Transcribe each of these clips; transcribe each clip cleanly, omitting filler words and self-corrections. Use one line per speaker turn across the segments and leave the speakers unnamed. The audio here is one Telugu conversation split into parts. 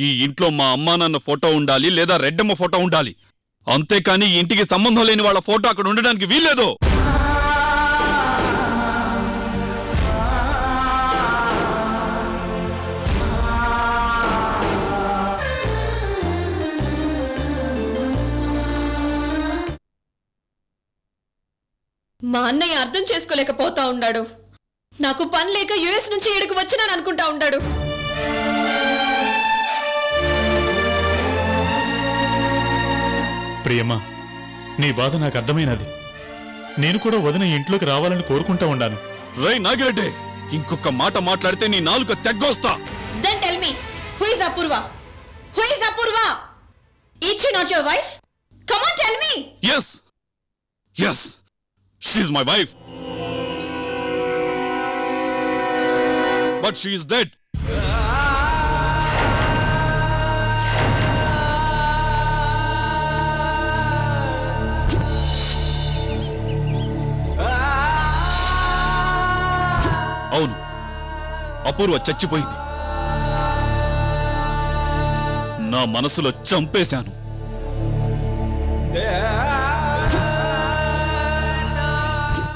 ఈ ఇంట్లో మా అమ్మా నాన్న ఫోటో ఉండాలి, లేదా రెడ్డమ్మ ఫోటో ఉండాలి. అంతేకాని ఈ ఇంటికి సంబంధం లేని వాళ్ళ ఫోటో అక్కడ ఉండడానికి వీల్లేదు.
మా అన్నయ్య అర్థం చేసుకోలేకపోతా ఉన్నాడు. నాకు పని లేక యుఎస్ నుంచి ఇక్కడికి వచ్చినాను అనుకుంటా ఉన్నాడు.
ప్రియమ్మా, నీ బాధ నాకు అర్థమైనది. నేను కూడా వదిన ఇంట్లోకి రావాలని కోరుకుంటా ఉన్నాను.
రై నాగిరెడ్డి, ఇంకొక మాట మాట్లాడితే నీ నాలుక తెగ్గొస్తా.
Then tell me, who is Apurva? Who is Apurva? Is she not your wife? Come on, tell me.
Yes. Yes. She is my wife. But she is dead. అవును, అపూర్వ చచ్చిపోయింది. నా మనసులో చంపేశాను.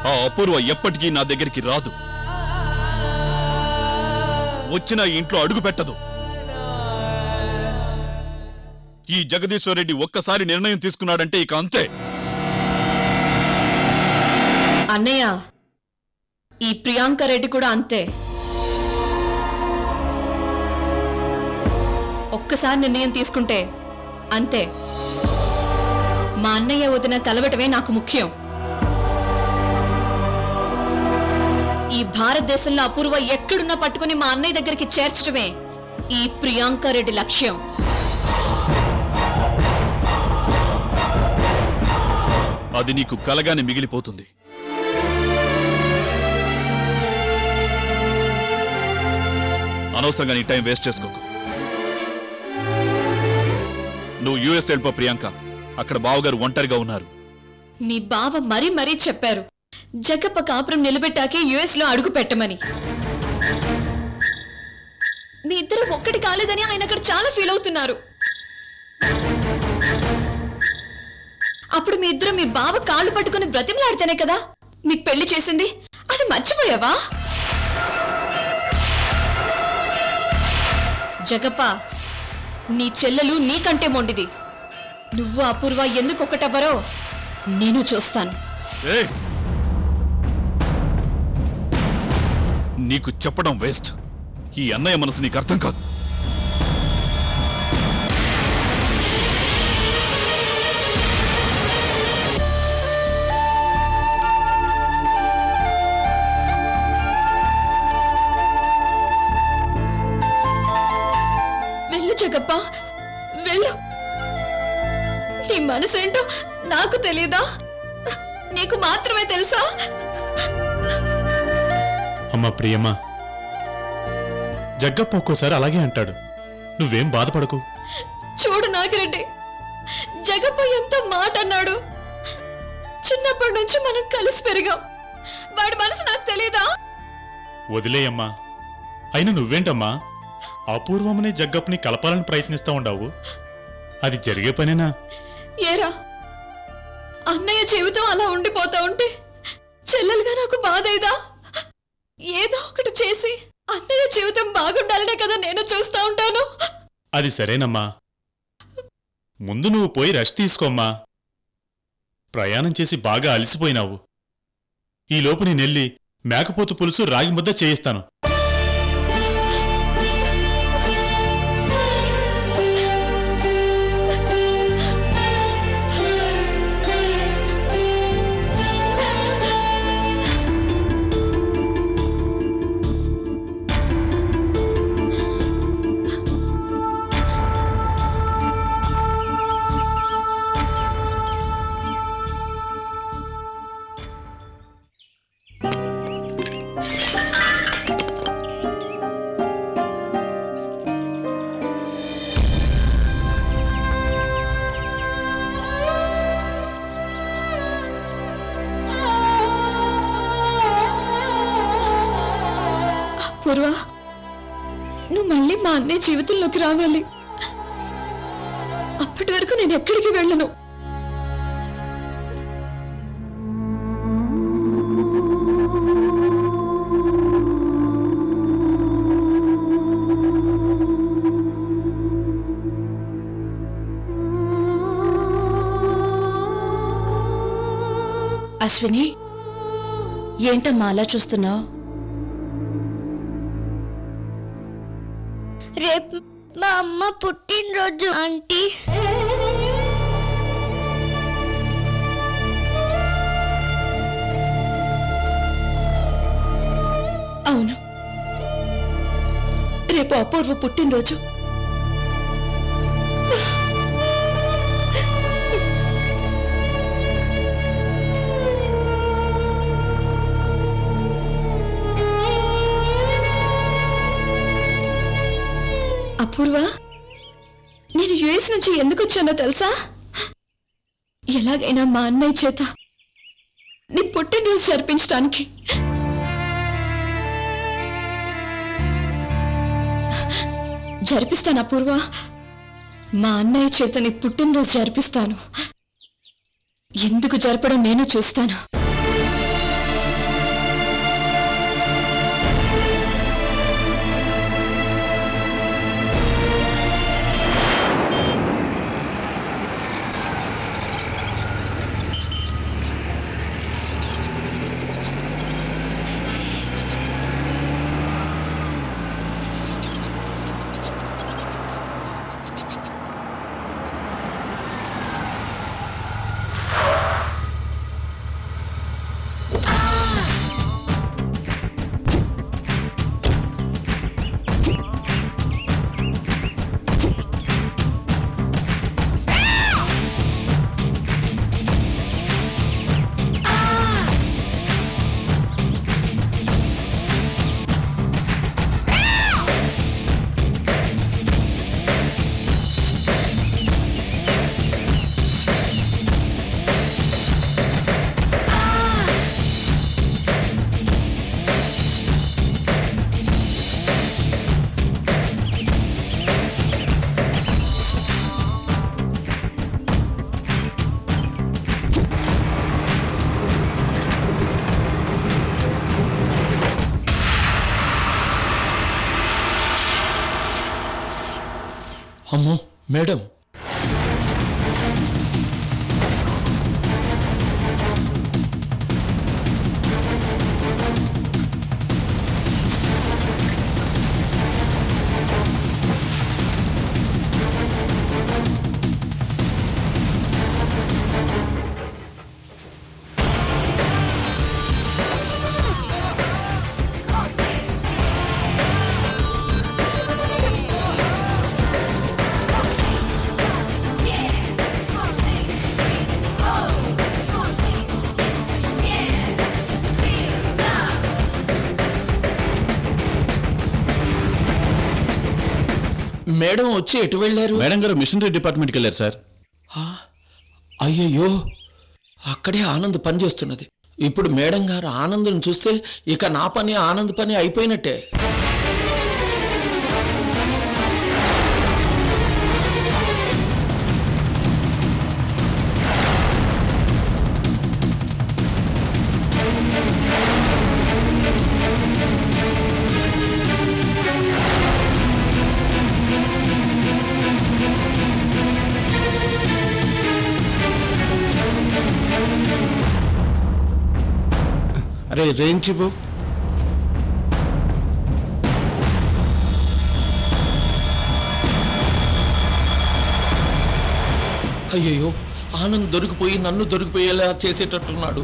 ఆ అపూర్వ ఎప్పటికీ నా దగ్గరికి రాదు. వచ్చిన ఇంట్లో అడుగు పెట్టదు. ఈ జగదీశ్వర్ రెడ్డి ఒక్కసారి నిర్ణయం తీసుకున్నాడంటే ఇక అంతే.
అన్నయ్య, ఈ ప్రియాంక రెడ్డి కూడా అంతే. ఒక్కసారి నిర్ణయం తీసుకుంటే అంతే. మా అన్నయ్య వదిన కలవటమే నాకు ముఖ్యం. ఈ భారతదేశంలో అపూర్వ ఎక్కడున్నా పట్టుకుని మా అన్నయ్య దగ్గరికి చేర్చడమే ఈ ప్రియాంక రెడ్డి లక్ష్యం.
అది నీకు కలగానే మిగిలిపోతుంది. అనవసరంగా నీ టైం వేస్ట్ చేసుకోకు. నువ్వు యుఎస్ వెళ్ళిపో ప్రియాంక. అక్కడ బావగారు ఒంటరిగా ఉన్నారు.
మీ బావ మరీ చెప్పారు జగప్ప కాపురం నిలబెట్టాకే యుఎస్ లో అడుగు పెట్టమని. మీ ఇద్దరు ఒక్కటి కాలేదని ఆయన అక్కడ చాలా ఫీల్ అవుతున్నారు. అప్పుడు మీ ఇద్దరు మీ బావ కాళ్ళు పట్టుకుని బ్రతిమలాడితేనే కదా మీకు పెళ్లి చేసింది. అది మర్చిపోయావా? జగప్ప, నీ చెల్లెలు నీకంటే మొండిది. నువ్వు అపూర్వ ఎందుకు ఒకటవ్వరో నేను చూస్తాను.
నీకు చెప్పడం వేస్ట్. ఈ అన్నయ్య మనసు నీకు అర్థం కాదు.
వెళ్ళు జగప్ప, వెళ్ళు. నీ మనసేంటో నాకు తెలీదా? నీకు మాత్రమే తెలుసా?
అమ్మా ప్రియమ్మా, జగ్గప్ప ఒక్కోసారి అలాగే అంటాడు. నువ్వేం బాధపడకు.
చూడు నాగిరెడ్డి, జగప్ప ఎంత మాట అన్నాడు. చిన్నప్పటి నుంచి మనం కలిసి పెరిగాం. వాడి మనసు నాకు తెలీదా?
వదిలేయమ్మా. అయినా నువ్వేంటమ్మా అపూర్వమనే జగ్గప్పని కలపాలని ప్రయత్నిస్తా ఉండావు? అది జరిగే పనేనా?
ఏరా, అన్నయ్య జీవితం అలా ఉండిపోతా ఉంటే చెల్లెలుగా నాకు బాధైదా? ఏదో ఒకటి చేసి అన్నయ్య జీవితం బాగుండాలనే కదా నేను చూస్తా ఉంటాను.
అది సరేనమ్మా. ముందు నువ్వు పోయి రెస్ట్ తీసుకోమ్మా. ప్రయాణం చేసి బాగా అలసిపోయినావు. ఈలోపు నేనెళ్ళి మేకపోతు పులుసు రాగి ముద్ద చేయిస్తాను.
పూర్వ, నువ్వు మళ్ళీ మా అన్నయ్య జీవితంలోకి రావాలి. అప్పటి వరకు నేను ఎక్కడికి వెళ్ళను.
అశ్విని, ఏంటమ్మా అలా చూస్తున్నావు?
రేపు మా అమ్మ పుట్టినరోజు ఆంటీ.
అవును, రేపు అపూర్వ పుట్టినరోజు.
అపూర్వ, నేను యుఎస్ నుంచి ఎందుకు వచ్చానో తెలుసా? ఎలాగైనా మా అన్నయ్య చేత నీ పుట్టినరోజు జరిపించడానికి. జరిపిస్తాను అపూర్వ, మా అన్నయ్య చేత నీ పుట్టినరోజు జరిపిస్తాను. ఎందుకు జరపడం నేను చూస్తాను.
అమ్మో మేడం, మేడం వచ్చి ఎటు వెళ్ళారు?
మేడం గారు మిషనరీ డిపార్ట్మెంట్కి వెళ్ళారు సార్.
అయ్యయ్యో, అక్కడే ఆనంద్ పని చేస్తున్నది. ఇప్పుడు మేడం గారు ఆనంద్ని చూస్తే ఇక నా పని ఆనంద్ పని అయిపోయినట్టే.
అరే రేంజ్ ఇవ్వు.
అయ్యయ్యో, ఆనంద్ దొరికిపోయి నన్ను దొరికిపోయేలా చేసేటట్టున్నాడు.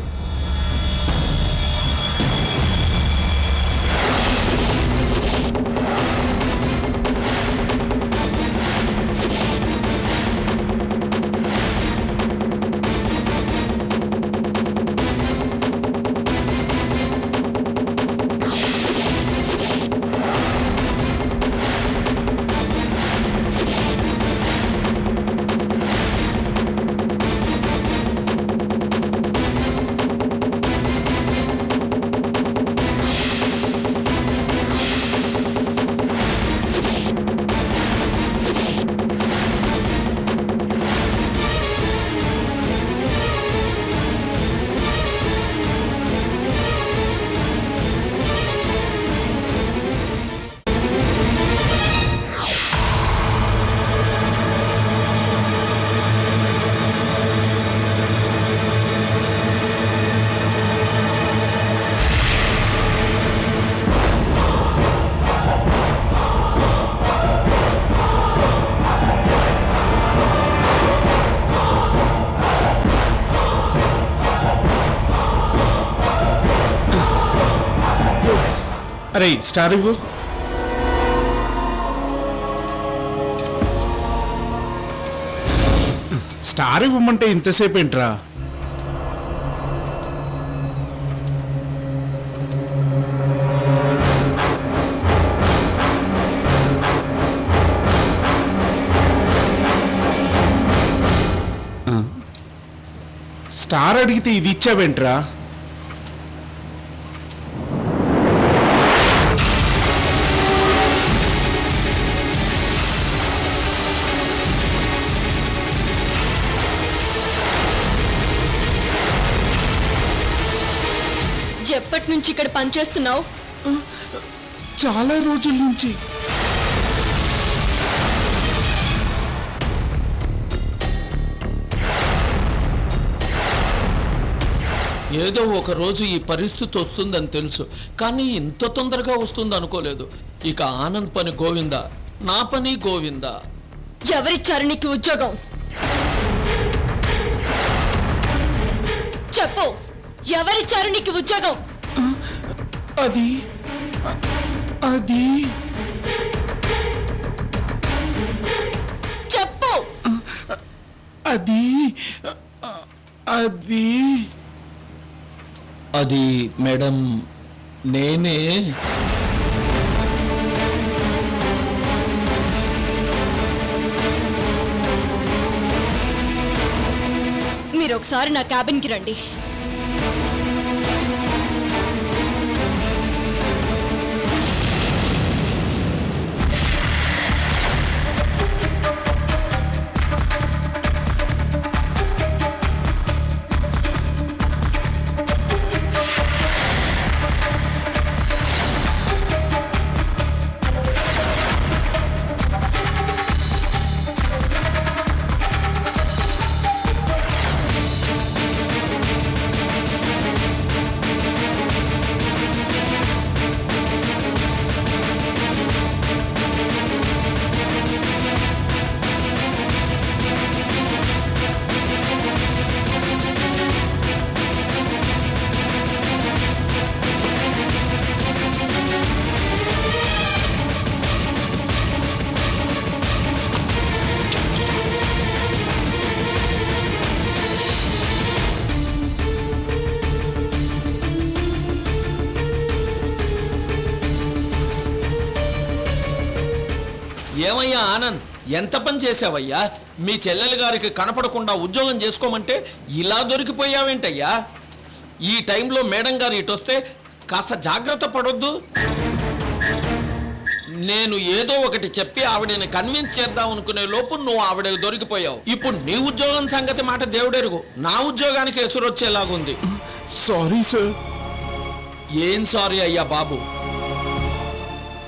అరే స్టార్ ఇవ్వు. స్టార్ ఇవ్వమంటే ఇంతసేపు ఏంట్రా? స్టార్ అడిగితే ఇది ఇచ్చావేంట్రా?
ఎప్పటి నుంచి ఇక్కడ పనిచేస్తున్నావు?
చాలా రోజుల నుంచి.
ఏదో ఒక రోజు ఈ పరిస్థితి వస్తుందని తెలుసు, కానీ ఇంత తొందరగా వస్తుంది అనుకోలేదు. ఇక ఆనంద్ పని గోవిందా, నా పని గోవిందా.
ఎవరిచ్చారు నీకు ఉద్యోగం? చెప్పు, ఎవరిచ్చారు నీకు ఉద్యోగం?
అది అది
చెప్పు.
అది అది
అది మేడం నేనే.
మీరు ఒకసారి నా క్యాబిన్కి రండి.
ఏమయ్యా ఆనంద్, ఎంత పని చేసావయ్యా? మీ చెల్లెలు గారికి కనపడకుండా ఉద్యోగం చేసుకోమంటే ఇలా దొరికిపోయావేంటయ్యా? ఈ టైంలో మేడం గారు ఇటొస్తే కాస్త జాగ్రత్త పడొద్దు. నేను ఏదో ఒకటి చెప్పి ఆవిడని కన్విన్స్ చేద్దాం అనుకునే లోపు నువ్వు ఆవిడకి దొరికిపోయావు. ఇప్పుడు నీ ఉద్యోగం సంగతి మాట దేవుడెరుగు, నా ఉద్యోగానికి ఎసురొచ్చేలాగుంది.
Sorry sir.
ఏం సారీ అయ్యా బాబు,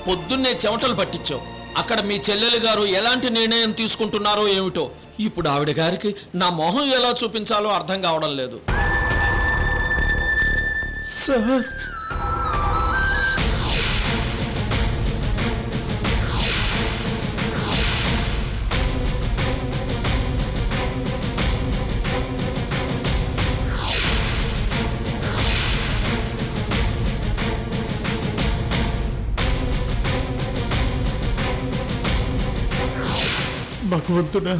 పొద్దున్నే చెమటలు పట్టించావు. అక్కడ మీ చెల్లెలు గారు ఎలాంటి నిర్ణయం తీసుకుంటున్నారో ఏమిటో. ఇప్పుడు ఆవిడ గారికి నా మొహం ఎలా చూపించాలో అర్థం కావడం లేదు.
సార్ భగవంతుడా,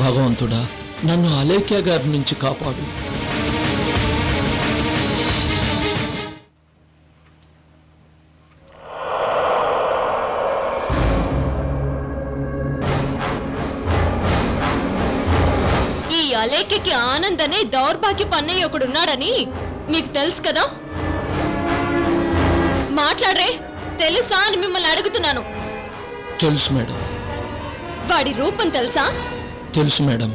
భగవంతుడా, నన్ను అలేఖ్య గారి నుంచి కాపాడు.
అలేఖ్యకి ఆనంద్ అనే దౌర్భాగ్యపు అన్నయ్య ఒకడున్నాడని మీకు తెలుసు కదా? మాట్లాడరే, తెలుసా అని మిమ్మల్ని అడుగుతున్నాను.
తెలుసు మేడం.
వాడి రూపం తెలుసా?
తెలుసు మేడం.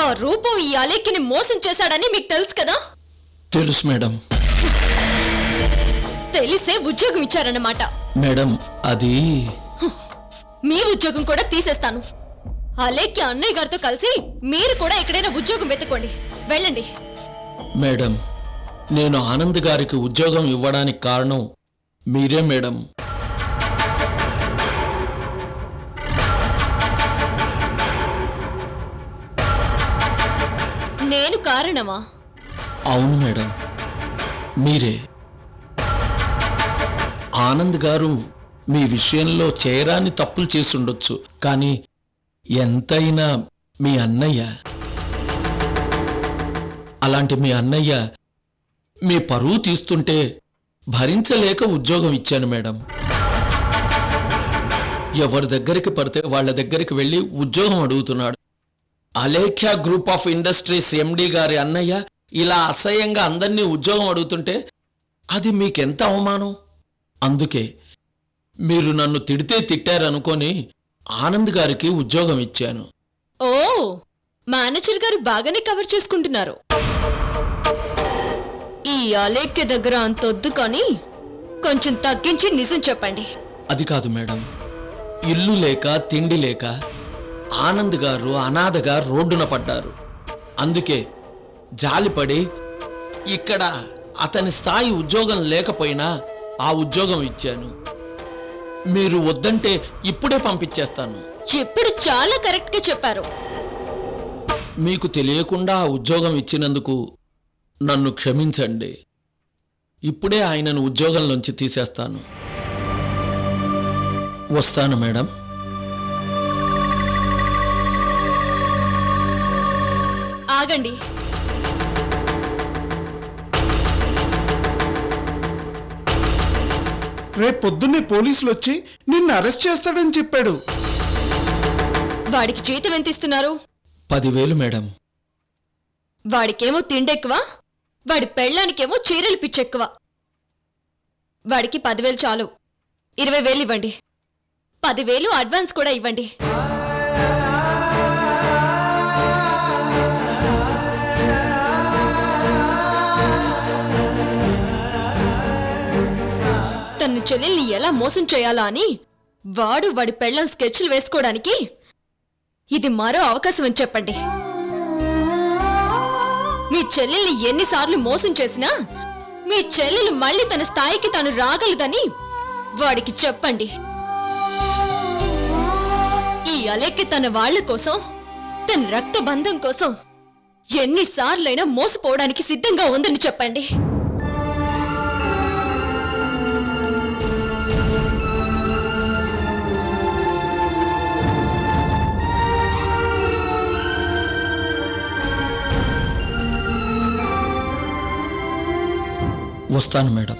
ఆ రూపం ఈ అలేఖ్యని మోసం చేశాడని మీకు తెలుసు కదా?
తెలుసు మేడం.
తెలిసే ఉద్యోగం ఇచ్చారన్నమాట.
మేడం అది
మీ ఉద్యోగం కూడా తీసేస్తాను. అలేఖ్య అన్నయ్య గారితో కలిసి మీరు కూడా ఎక్కడైనా ఉద్యోగం వెతుక్కోండి. వెళ్ళండి.
మేడం నేను ఆనంద్ గారికి ఉద్యోగం ఇవ్వడానికి కారణం మీరే మేడం.
నేను కారణమా?
అవును మేడం, మీరే. ఆనంద్ గారు మీ విషయంలో చేయరాని తప్పులు చేసుండొచ్చు, కానీ ఎంతైనా మీ అన్నయ్య. అలాంటి మీ అన్నయ్య మీ పరువు తీస్తుంటే భరించలేక ఉద్యోగం ఇచ్చాను మేడం. ఎవరి దగ్గరికి పడితే వాళ్ళ దగ్గరికి వెళ్ళి ఉద్యోగం అడుగుతున్నాడు. అలేఖ్య గ్రూప్ ఆఫ్ ఇండస్ట్రీస్ ఎండి గారి అన్నయ్య ఇలా అసహ్యంగా అందరినీ ఉద్యోగం అడుగుతుంటే అది మీకెంత అవమానం. అందుకే మీరు నన్ను తిడితే తిట్టారనుకొని ఆనంద్ గారికి ఉద్యోగం ఇచ్చాను.
ఓ, మేనేజర్ గారు బాగానే కవర్ చేసుకుంటున్నారు. ఈ అలేఖ్య దగ్గర అంతొద్దు కానీ కొంచెం తగ్గించి నిజం చెప్పండి.
అది కాదు మేడం, ఇల్లు లేక తిండి లేక ఆనంద్ గారు అనాథగా రోడ్డున పడ్డారు. అందుకే జాలిపడి ఇక్కడ అతని స్థాయి ఉద్యోగం లేకపోయినా ఆ ఉద్యోగం ఇచ్చాను. మీరు వద్దంటే ఇప్పుడే పంపించేస్తాను.
ఇప్పుడు చాలా కరెక్ట్గా చెప్పారు.
మీకు తెలియకుండా ఆ ఉద్యోగం ఇచ్చినందుకు నన్ను క్షమించండి. ఇప్పుడే ఆయనను ఉద్యోగంలోంచి తీసేస్తాను. వస్తాను మేడం.
ఆగండి.
రేపు పొద్దున్నే పోలీసులు వచ్చి నిన్ను అరెస్ట్ చేస్తాడని చెప్పాడు.
వాడికి జీతం ఎంత ఇస్తున్నారు?
10,000 మేడం.
వాడికేమో తిండెక్కువ, వాడి పెళ్ళానికేమో చీరలు పిచ్చెక్కువ. వాడికి 10,000 చాలు. 20,000 ఇవ్వండి. 10,000 అడ్వాన్స్ కూడా ఇవ్వండి. తన చెల్లెల్ని ఎలా మోసం చేయాలా అని వాడి పెళ్ళం స్కెచ్లు వేసుకోవడానికి ఇది మరో అవకాశం అని చెప్పండి. మీ చెల్లెల్ని ఎన్నిసార్లు మోసం చేసినా మీ చెల్లెలు మళ్ళీ తన స్థాయికి తాను రాగలదని వాడికి చెప్పండి. ఈ అలేఖ్య తన వాళ్ల కోసం, తన రక్తబంధం కోసం ఎన్నిసార్లైనా మోసపోవడానికి సిద్ధంగా ఉందని చెప్పండి.
వస్తాను మేడం.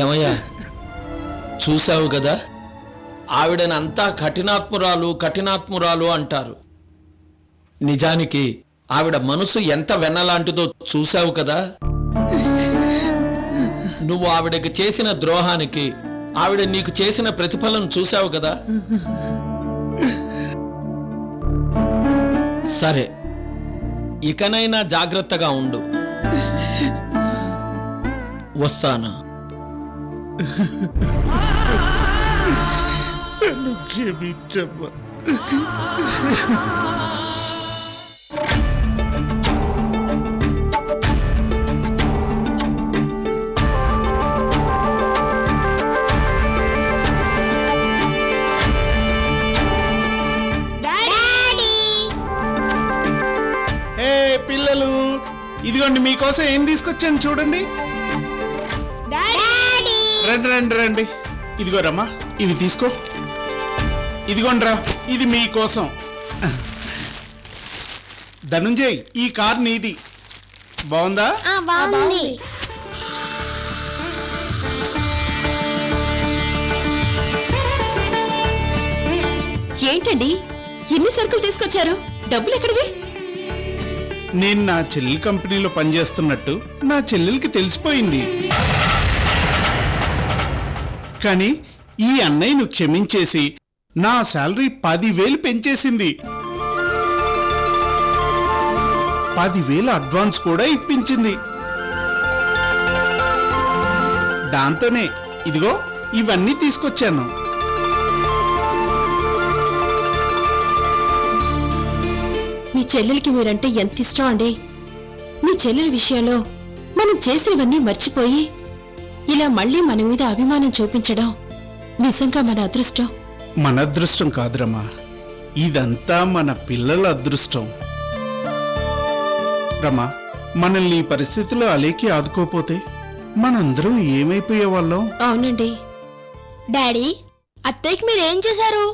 ఏమయ్యా, చూశావు కదా, ఆవిడనంతా కఠినాత్మురాలు అంటారు. నిజానికి ఆవిడ మనసు ఎంత వెన్నలాంటిదో చూశావు కదా. నువ్వు ఆవిడకి చేసిన ద్రోహానికి ఆవిడ నీకు చేసిన ప్రతిఫలం చూశావు కదా. సరే, ఇకనైనా జాగ్రత్తగా ఉండు. వస్తాను.
నన్ను క్షమించమ్మా. పిల్లలు, ఇదిగోండి మీకోసం ఏం తీసుకొచ్చాను చూడండి. రండి రండి రండి. ఇదిగో రమ్మా, ఇవి తీసుకో. ఇదిగోండ్రా, ఇది మీకోసం. ధనుంజయ్, ఈ కార్ నీది. బాగుందా?
బాగుంది.
ఏంటండి ఎన్ని సరుకులు తీసుకొచ్చారు? డబ్బులు ఎక్కడివి?
నేను నా చెల్లెలి కంపెనీలో పనిచేస్తున్నట్టు నా చెల్లెలికి తెలిసిపోయింది. కానీ ఈ అన్నయ్యను క్షమించేసి నా శాలరీ 10,000 పెంచేసింది. 10,000 అడ్వాన్స్ కూడా ఇప్పించింది. దాంతోనే ఇదిగో ఇవన్నీ తీసుకొచ్చాను.
మీ చెల్లెలికి మీరంటే ఎంత ఇష్టం అండి. మీ చెల్లెలి విషయంలో మనం చేసినవన్నీ మర్చిపోయి ఇలా మళ్ళీ మన మీద అభిమానం చూపించడం నిజంగా మన అదృష్టం.
మన అదృష్టం కాదురమ్మా, ఇదంతా మన పిల్లల అదృష్టం. రమా, మనల్ని ఈ పరిస్థితిలో అలేకి ఆదుకోపోతే మనందరం ఏమైపోయేవాళ్ళం?
అవునండి.
డాడీ, అత్తయ్యకి మీరేం చేశారు?